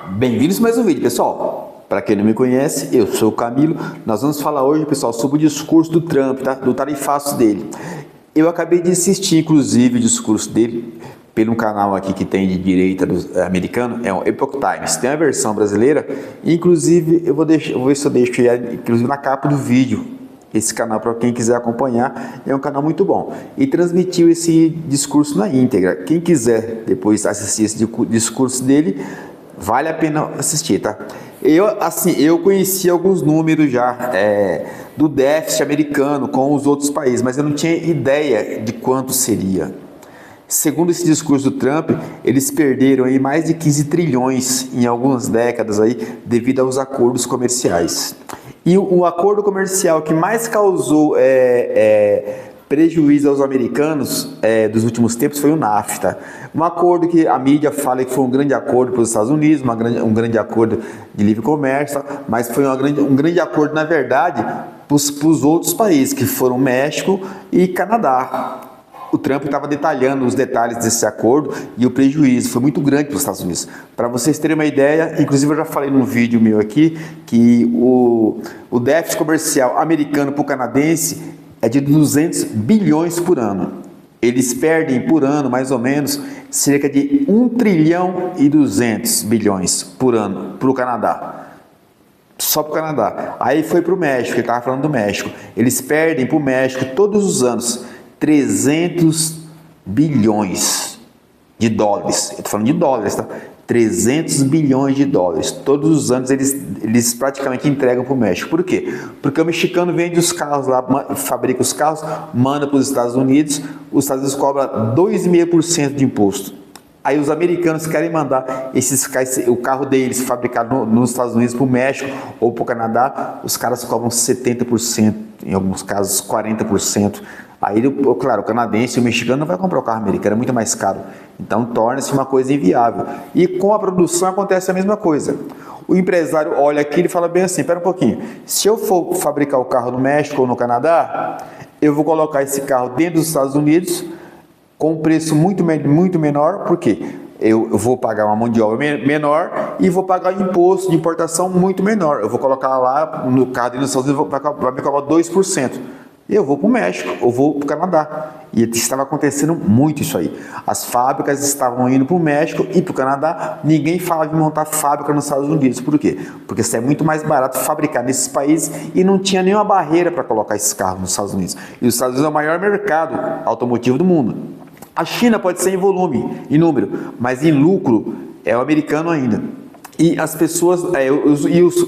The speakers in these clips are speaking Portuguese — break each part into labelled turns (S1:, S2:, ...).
S1: Bem-vindos a mais um vídeo, pessoal. Para quem não me conhece, eu sou o Camilo. Nós vamos falar hoje, pessoal, sobre o discurso do Trump, tá? Do tarifaço dele. Eu acabei de assistir, inclusive, o discurso dele pelo canal aqui que tem de direita americano, é o Epoch Times. Tem a versão brasileira, inclusive eu vou ver se eu deixo inclusive na capa do vídeo. Esse canal, para quem quiser acompanhar, é um canal muito bom. E transmitiu esse discurso na íntegra. Quem quiser depois assistir esse discurso dele, vale a pena assistir, tá? Eu conheci alguns números já do déficit americano com os outros países, mas eu não tinha ideia de quanto seria. Segundo esse discurso do Trump, eles perderam aí mais de 15 trilhões em algumas décadas aí, devido aos acordos comerciais. E o acordo comercial que mais causou prejuízo aos americanos dos últimos tempos foi o NAFTA. Um acordo que a mídia fala que foi um grande acordo para os Estados Unidos, um grande acordo de livre comércio, mas foi um grande acordo, na verdade, para os outros países, que foram México e Canadá. O Trump estava detalhando os detalhes desse acordo e o prejuízo foi muito grande para os Estados Unidos. Para vocês terem uma ideia, inclusive eu já falei num vídeo meu aqui, que o déficit comercial americano para o canadense é de 200 bilhões por ano. Eles perdem por ano, mais ou menos, cerca de 1 trilhão e 200 bilhões por ano para o Canadá. Só para o Canadá. Aí foi para o México, ele estava falando do México. Eles perdem para o México todos os anos 300 bilhões de dólares. Eu estou falando de dólares, tá? 300 bilhões de dólares. Todos os anos eles praticamente entregam para o México. Por quê? Porque o mexicano vende os carros lá, fabrica os carros, manda para os Estados Unidos cobram 2,5% de imposto. Aí os americanos querem mandar o carro deles fabricado nos Estados Unidos para o México ou para o Canadá, os caras cobram 70%, em alguns casos 40%. Aí, claro, o canadense e o mexicano não vai comprar o carro americano, é muito mais caro. Então, torna-se uma coisa inviável. E com a produção acontece a mesma coisa. O empresário olha aqui e fala bem assim, espera um pouquinho, se eu for fabricar o carro no México ou no Canadá, eu vou colocar esse carro dentro dos Estados Unidos com um preço muito menor, por quê? Eu vou pagar uma mão de obra menor e vou pagar imposto de importação muito menor. Eu vou colocar lá no carro dentro dos Estados Unidos, vai me cobrar 2%. Eu vou para o México, eu vou para o Canadá. E estava acontecendo muito isso aí. As fábricas estavam indo para o México e para o Canadá. Ninguém falava em montar fábrica nos Estados Unidos. Por quê? Porque isso é muito mais barato fabricar nesses países e não tinha nenhuma barreira para colocar esses carros nos Estados Unidos. E os Estados Unidos é o maior mercado automotivo do mundo. A China pode ser em volume, em número, mas em lucro é o americano ainda. E as pessoas,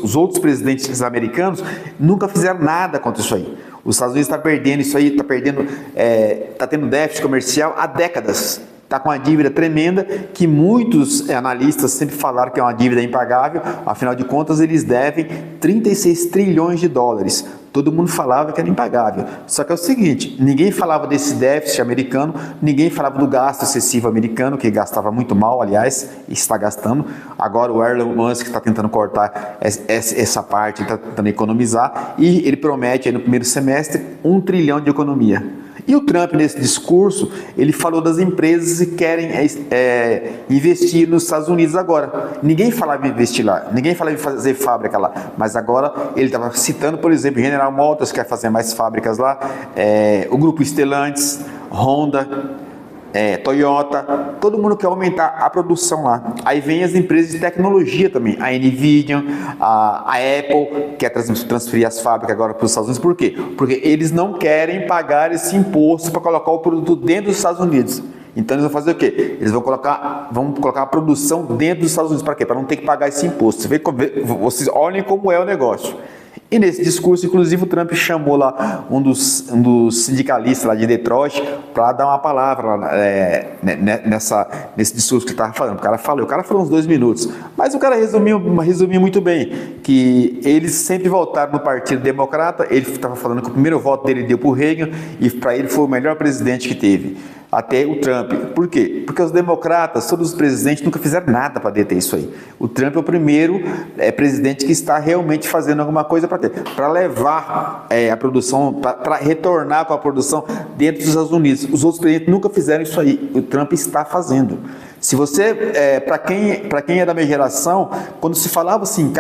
S1: os outros presidentes americanos nunca fizeram nada contra isso aí. Os Estados Unidos está perdendo isso aí, está tendo déficit comercial há décadas. Está com uma dívida tremenda que muitos analistas sempre falaram que é uma dívida impagável. Afinal de contas, eles devem 36 trilhões de dólares. Todo mundo falava que era impagável. Só que é o seguinte, ninguém falava desse déficit americano, ninguém falava do gasto excessivo americano, que gastava muito mal, aliás, e está gastando. Agora o Elon Musk está tentando cortar essa parte, está tentando economizar, e ele promete aí no primeiro semestre 1 trilhão de economia. E o Trump, nesse discurso, ele falou das empresas que querem investir nos Estados Unidos agora. Ninguém falava em investir lá, ninguém falava em fazer fábrica lá, mas agora ele estava citando, por exemplo, General Motors quer fazer mais fábricas lá, o grupo Stellantis, Honda, Toyota, todo mundo quer aumentar a produção lá. Aí vem as empresas de tecnologia também, a Nvidia, a Apple, quer transferir as fábricas agora para os Estados Unidos. Por quê? Porque eles não querem pagar esse imposto para colocar o produto dentro dos Estados Unidos. Então eles vão fazer o quê? Eles vão colocar a produção dentro dos Estados Unidos. Para quê? Para não ter que pagar esse imposto. Vocês olhem como é o negócio. E nesse discurso, inclusive, o Trump chamou lá um dos sindicalistas lá de Detroit para dar uma palavra lá, nesse discurso que ele estava falando. O cara falou uns 2 minutos, mas o cara resumiu muito bem, que eles sempre votaram no Partido Democrata. Ele estava falando que o primeiro voto dele deu para o Reagan e para ele foi o melhor presidente que teve. Até o Trump. Por quê? Porque os democratas, todos os presidentes, nunca fizeram nada para deter isso aí. O Trump é o primeiro presidente que está realmente fazendo alguma coisa para levar a produção, para retornar com a produção dentro dos Estados Unidos. Os outros presidentes nunca fizeram isso aí. O Trump está fazendo. Se você, para quem é da minha geração, quando se falava assim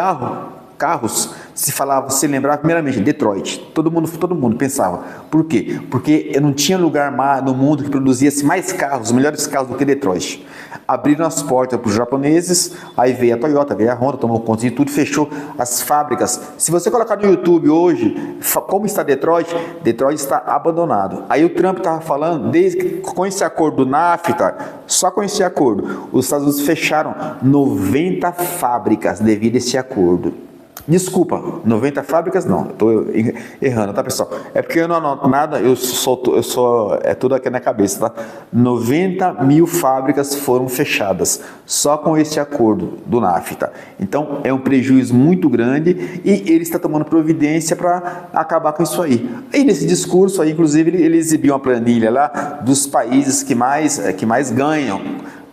S1: carros, se falava, se lembrar primeiramente Detroit, todo mundo pensava. Por quê? Porque não tinha lugar no mundo que produzisse mais carros, melhores carros do que Detroit. Abriram as portas para os japoneses, aí veio a Toyota, veio a Honda, tomou conta de tudo, fechou as fábricas. Se você colocar no YouTube hoje, como está Detroit, Detroit está abandonado. Aí o Trump estava falando, desde que com esse acordo do NAFTA, só com esse acordo, os Estados Unidos fecharam 90 fábricas devido a esse acordo. Desculpa, 90 fábricas não, estou errando, tá, pessoal? É porque eu não anoto nada, é tudo aqui na cabeça, tá? 90 mil fábricas foram fechadas, só com esse acordo do NAFTA. Então, é um prejuízo muito grande e ele está tomando providência para acabar com isso aí. E nesse discurso aí, inclusive, ele exibiu uma planilha lá dos países que mais ganham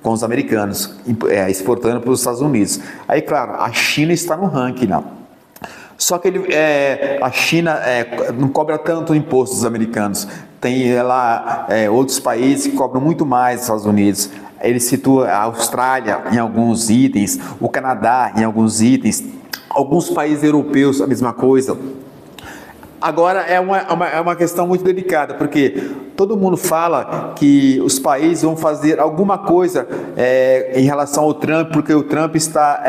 S1: com os americanos, exportando para os Estados Unidos. Aí, claro, a China está no ranking, não. Só que a China não cobra tanto imposto dos americanos. Tem lá outros países que cobram muito mais dos Estados Unidos. Ele situa a Austrália em alguns itens, o Canadá em alguns itens, alguns países europeus a mesma coisa. Agora é uma questão muito delicada, porque todo mundo fala que os países vão fazer alguma coisa em relação ao Trump, porque o Trump está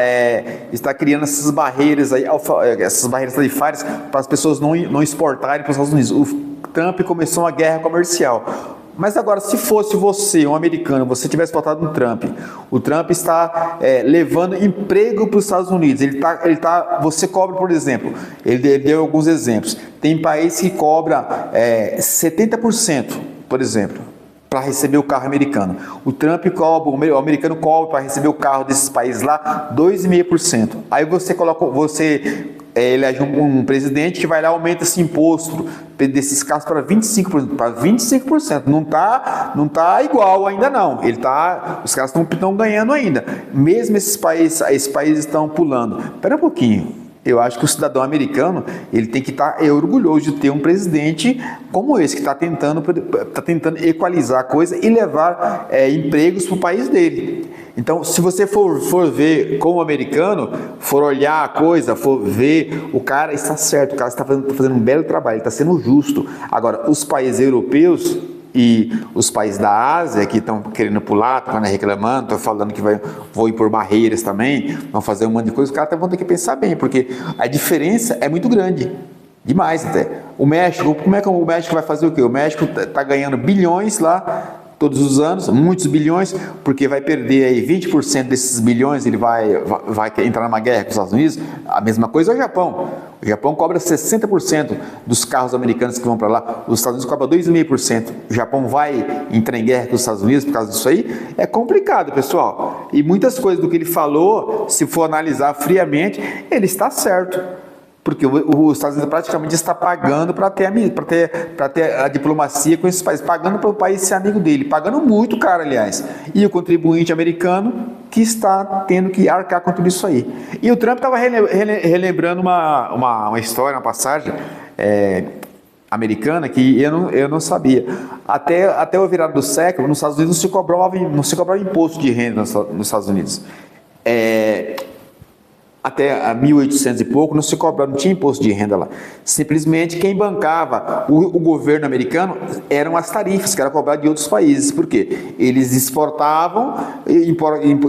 S1: criando essas barreiras tarifárias para as pessoas não exportarem para os Estados Unidos. O Trump começou uma guerra comercial. Mas agora, se fosse você, um americano, você tivesse votado no Trump, o Trump está levando emprego para os Estados Unidos. Você cobra, por exemplo, ele deu alguns exemplos. Tem país que cobra 70%, por exemplo, para receber o carro americano. O americano cobra para receber o carro desses países lá 2,5%. Aí você elege um presidente que vai lá e aumenta esse imposto desses carros para 25%. Para 25%. Não tá igual ainda não. Os caras estão ganhando ainda. Mesmo esses países estão pulando. Espera um pouquinho. Eu acho que o cidadão americano ele tem que estar orgulhoso de ter um presidente como esse, que está tentando equalizar a coisa e levar empregos para o país dele. Então, se você for ver como americano, for olhar a coisa, for ver, o cara está certo, o cara está fazendo um belo trabalho, ele está sendo justo. Agora, os países europeus e os países da Ásia que estão querendo pular, estão reclamando, estão falando que vão impor barreiras também, vão fazer um monte de coisa, os caras vão ter que pensar bem, porque a diferença é muito grande, demais até. O México, como é que o México vai fazer o quê? O México está ganhando bilhões lá, todos os anos, muitos bilhões, porque vai perder aí 20% desses bilhões, ele vai entrar numa guerra com os Estados Unidos. A mesma coisa é o Japão. O Japão cobra 60% dos carros americanos que vão para lá, os Estados Unidos cobram 2,5%. O Japão vai entrar em guerra com os Estados Unidos por causa disso aí? É complicado, pessoal. E muitas coisas do que ele falou, se for analisar friamente, ele está certo. Porque os Estados Unidos praticamente está pagando para ter a diplomacia com esses países, pagando para o país ser amigo dele, pagando muito caro, aliás. E o contribuinte americano que está tendo que arcar com tudo isso aí. E o Trump estava relembrando uma história, uma passagem americana que eu não sabia. Até o virado do século, nos Estados Unidos não se cobrava imposto de renda nos Estados Unidos. Até 1800 e pouco, não tinha imposto de renda lá. Simplesmente quem bancava o governo americano eram as tarifas que eram cobradas de outros países. Por quê? Eles exportavam,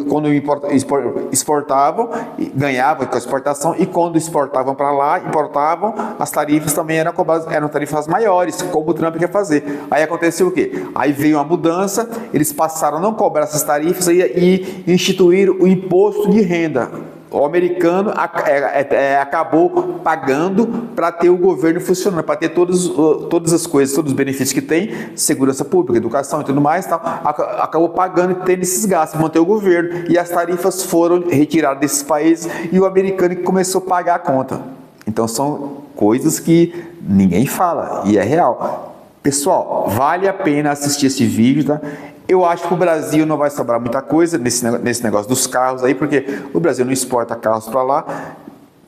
S1: quando exportavam, ganhavam com a exportação, e quando exportavam para lá, importavam, as tarifas também eram cobradas, eram tarifas maiores, como o Trump quer fazer. Aí aconteceu o quê? Aí veio uma mudança, eles passaram a não cobrar essas tarifas e instituíram o imposto de renda. O americano acabou pagando para ter o governo funcionando, para ter todas as coisas, todos os benefícios que tem, segurança pública, educação e tudo mais, tal, acabou pagando e tendo esses gastos, manter o governo, e as tarifas foram retiradas desses países, e o americano começou a pagar a conta. Então são coisas que ninguém fala, e é real. Pessoal, vale a pena assistir esse vídeo, tá? Eu acho que o Brasil não vai sobrar muita coisa nesse negócio dos carros aí, porque o Brasil não exporta carros para lá,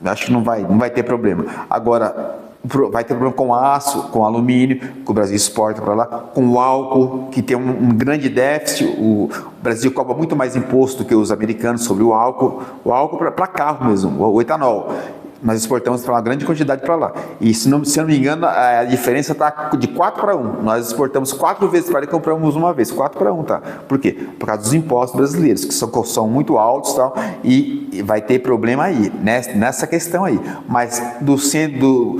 S1: acho que não vai ter problema. Agora, vai ter problema com aço, com alumínio, que o Brasil exporta para lá, com o álcool, que tem um grande déficit. O Brasil cobra muito mais imposto do que os americanos sobre o álcool para carro mesmo, o etanol. Nós exportamos para uma grande quantidade para lá. E se eu não me engano, a diferença está de 4 para 1. Nós exportamos 4 vezes para lá e compramos uma vez. 4 para 1, tá? Por quê? Por causa dos impostos brasileiros, que são muito altos, tal, e vai ter problema aí, nessa questão aí. Mas do setor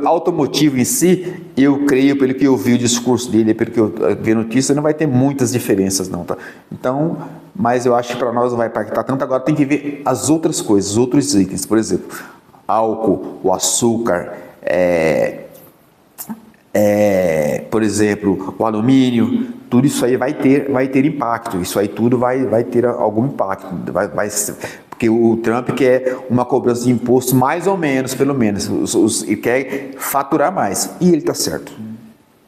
S1: automotivo em si, eu creio, pelo que eu vi o discurso dele, pelo que eu vi a notícia, não vai ter muitas diferenças não, tá? Então, mas eu acho que para nós não vai impactar tanto. Agora tem que ver as outras coisas, os outros itens, por exemplo, álcool, o açúcar, por exemplo, o alumínio, tudo isso aí vai ter impacto. Isso aí tudo vai ter algum impacto. Porque o Trump quer uma cobrança de imposto mais ou menos, pelo menos, e quer faturar mais. E ele está certo.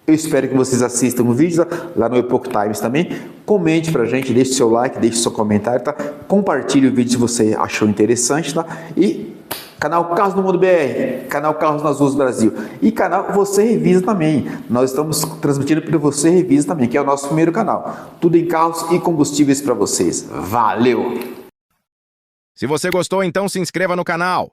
S1: Eu espero que vocês assistam o vídeo lá no Epoch Times também. Comente pra gente, deixe seu like, deixe seu comentário, tá? Compartilhe o vídeo se você achou interessante, tá? E canal Carros no Mundo BR, canal Carros nas Ruas do Brasil e canal Você Revisa também. Nós estamos transmitindo pelo Você Revisa também, que é o nosso primeiro canal. Tudo em carros e combustíveis para vocês. Valeu!
S2: Se você gostou, então se inscreva no canal.